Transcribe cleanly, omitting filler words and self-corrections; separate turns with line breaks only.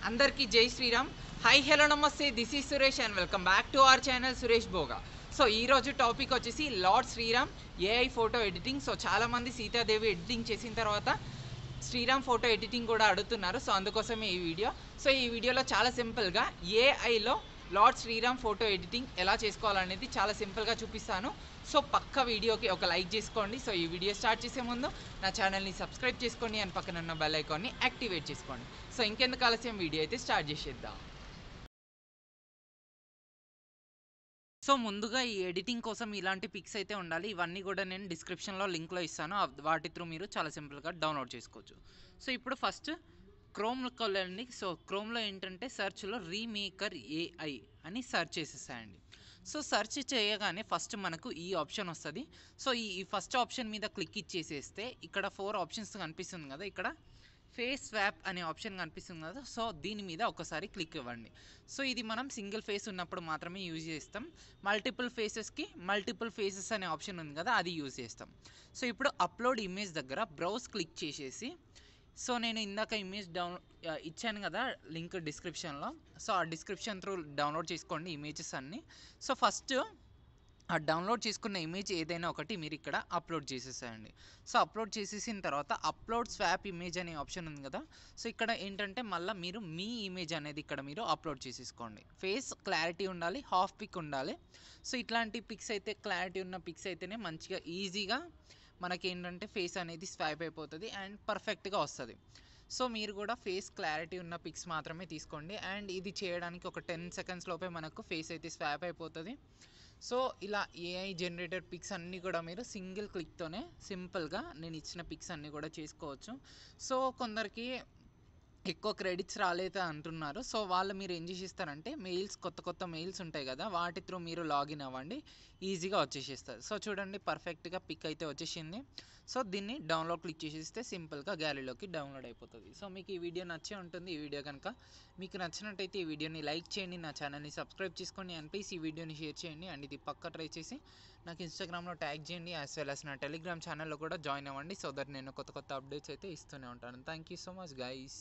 అందరికీ జై Sriram. Hi hello నమస్తే, this is Suresh and welcome back to our channel Suresh Bhoga. So ఈరోజు టాపిక్ వచ్చేసి lord Sriram AI photo editing. So చాలామంది సీతాదేవి ఎడిటింగ్ చేసిన తర్వాత శ్రీరామ్ ఫోటో ఎడిటింగ్ కూడా అడుగుతున్నారు. సో అందుకోసమే ఈ వీడియో. సో ఈ వీడియోలో చాలా సింపుల్గా ఏఐలో లార్డ్ శ్రీరామ్ ఫోటో ఎడిటింగ్ ఎలా చేసుకోవాలనేది చాలా సింపుల్గా చూపిస్తాను. సో పక్క వీడియోకి ఒక లైక్ చేసుకోండి. సో ఈ వీడియో స్టార్ట్ చేసే ముందు నా ఛానల్ని సబ్స్క్రైబ్ చేసుకోండి అండ్ పక్కన ఉన్న బెల్ ఐకాన్ని యాక్టివేట్ చేసుకోండి. సో ఇంకెందుకు ఆలస్యం, వీడియో అయితే స్టార్ట్ చేసేద్దాం. సో ముందుగా ఈ ఎడిటింగ్ కోసం ఇలాంటి పిక్స్ అయితే ఉండాలి. ఇవన్నీ కూడా నేను డిస్క్రిప్షన్లో లింక్లో ఇస్తాను. వాటి త్రూ మీరు చాలా సింపుల్గా డౌన్లోడ్ చేసుకోవచ్చు. సో ఇప్పుడు ఫస్ట్ క్రోమ్లోకి వెళ్ళండి. సో క్రోమ్లో ఏంటంటే సెర్చ్లో రీమేకర్ ఏఐ అని సెర్చ్ చేసేసాయండి. సో సెర్చ్ చేయగానే ఫస్ట్ మనకు ఈ ఆప్షన్ వస్తుంది. సో ఈ ఫస్ట్ ఆప్షన్ మీద క్లిక్ ఇచ్చేసేస్తే ఇక్కడ 4 ఆప్షన్స్ కనిపిస్తుంది కదా, ఇక్కడ ఫేస్ స్వాప్ అనే ఆప్షన్ కనిపిస్తుంది కదా. సో దీని మీద ఒకసారి క్లిక్ ఇవ్వండి. సో ఇది మనం సింగిల్ ఫేస్ ఉన్నప్పుడు మాత్రమే యూజ్ చేస్తాం. మల్టిపుల్ ఫేసెస్కి మల్టిపుల్ ఫేసెస్ అనే ఆప్షన్ ఉంది కదా, అది యూజ్ చేస్తాం. సో ఇప్పుడు అప్లోడ్ ఇమేజ్ దగ్గర బ్రౌజ్ క్లిక్ చేసేసి, సో నేను ఇందాక ఇమేజ్ ఇచ్చాను కదా లింక్ డిస్క్రిప్షన్లో. సో ఆ డిస్క్రిప్షన్ త్రూ డౌన్లోడ్ చేసుకోండి ఇమేజెస్ అన్నీ. సో ఫస్ట్ ఆ డౌన్లోడ్ చేసుకున్న ఇమేజ్ ఏదైనా ఒకటి మీరు ఇక్కడ అప్లోడ్ చేసేసేయండి. సో అప్లోడ్ చేసేసిన తర్వాత అప్లోడ్ స్వాప్ ఇమేజ్ అనే ఆప్షన్ ఉంది కదా. సో ఇక్కడ ఏంటంటే మళ్ళీ మీరు మీ ఇమేజ్ అనేది ఇక్కడ మీరు అప్లోడ్ చేసేసుకోండి. ఫేస్ క్లారిటీ ఉండాలి, హాఫ్ పిక్ ఉండాలి. సో ఇట్లాంటి పిక్స్ అయితే, క్లారిటీ ఉన్న పిక్స్ అయితేనే మంచిగా ఈజీగా మనకి ఏంటంటే ఫేస్ అనేది స్వైప్ అయిపోతుంది అండ్ పర్ఫెక్ట్గా వస్తుంది. సో మీరు కూడా ఫేస్ క్లారిటీ ఉన్న పిక్స్ మాత్రమే తీసుకోండి. అండ్ ఇది చేయడానికి ఒక 10 సెకండ్స్ లోపే మనకు ఫేస్ అయితే స్వాప్ అయిపోతుంది. సో ఇలా ఏఐ జనరేటర్ పిక్స్ అన్నీ కూడా మీరు సింగిల్ క్లిక్తోనే సింపుల్గా నేను ఇచ్చిన పిక్స్ అన్నీ కూడా చేసుకోవచ్చు. సో కొందరికి ఎక్కువ క్రెడిట్స్ రాలేదు అంటున్నారు. సో వాళ్ళు మీరు ఏం చేసిస్తారంటే మెయిల్స్, కొత్త మెయిల్స్ ఉంటాయి కదా, వాటి త్రూ మీరు లాగిన్ అవ్వండి, ఈజీగా వచ్చేసేస్తారు. సో చూడండి పర్ఫెక్ట్గా పిక్ అయితే వచ్చేసింది. సో దీన్ని డౌన్లోడ్ క్లిక్ చేసేస్తే సింపుల్గా గ్యాలరీలోకి డౌన్లోడ్ అయిపోతుంది. సో మీకు ఈ వీడియో నచ్చే ఉంటుంది. ఈ వీడియో కనుక మీకు నచ్చినట్టయితే ఈ వీడియోని లైక్ చేయండి, నా ఛానల్ని సబ్స్క్రైబ్ చేసుకోండి అండ్ ప్లీజ్ ఈ వీడియోని షేర్ చేయండి. అండ్ ఇది పక్క ట్రై చేసి నాకు ఇన్స్టాగ్రామ్లో ట్యాగ్ చేయండి, యాజ్ వెల్ యాజ్ నా టెలిగ్రామ్ ఛానల్లో కూడా జాయిన్ అవ్వండి. సో దట్ నేను కొత్త అప్డేట్స్ అయితే ఇస్తూనే ఉంటాను. Thank you so much guys.